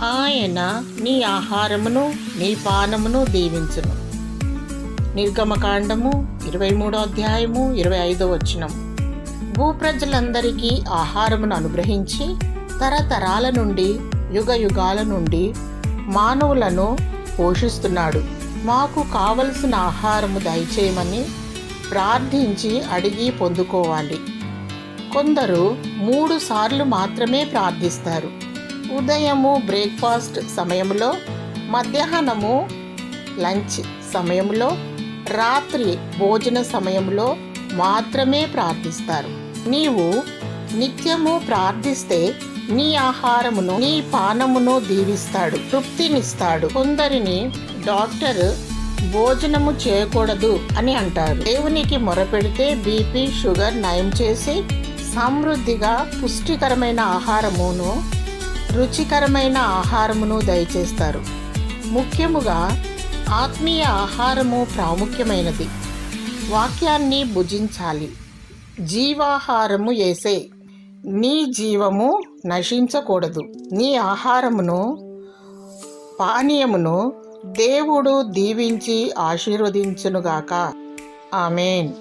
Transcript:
ఆయన నీ ఆహారమును నీ పానమును దీవించును. నిర్గమకాండము 23వ అధ్యాయము 25వ వచనం. భూప్రజలందరికీ ఆహారమును అనుగ్రహించి తరతరాల నుండి యుగ యుగాల నుండి మానవులను పోషిస్తున్నాడు. మాకు కావలసిన ఆహారము దయచేయమని ప్రార్థించి అడిగి పొందుకోవాలి. కొందరు 3 సార్లు మాత్రమే ప్రార్థిస్తారు. ఉదయము బ్రేక్ఫాస్ట్ సమయంలో, మధ్యాహ్నము లంచ్ సమయంలో, రాత్రి భోజన సమయంలో మాత్రమే ప్రార్థిస్తారు. నీవు నిత్యము ప్రార్థిస్తే నీ ఆహారమును నీ పానమును దీవిస్తాడు, తృప్తినిస్తాడు. కొందరిని డాక్టర్ భోజనము చేయకూడదు అని అంటారు. దేవునికి మొరపెడితే బీపీ షుగర్ నయం చేసి సమృద్ధిగా పుష్టికరమైన ఆహారమును రుచికరమైన ఆహారమును దయచేస్తారు. ముఖ్యముగా ఆత్మీయ ఆహారము ప్రాముఖ్యమైనది. వాక్యాన్ని భుజించాలి. జీవాహారము యేసే. నీ జీవము నశించకూడదు. నీ ఆహారమును పానీయమును దేవుడు దీవించి ఆశీర్వదించునుగాక. ఆమేన్.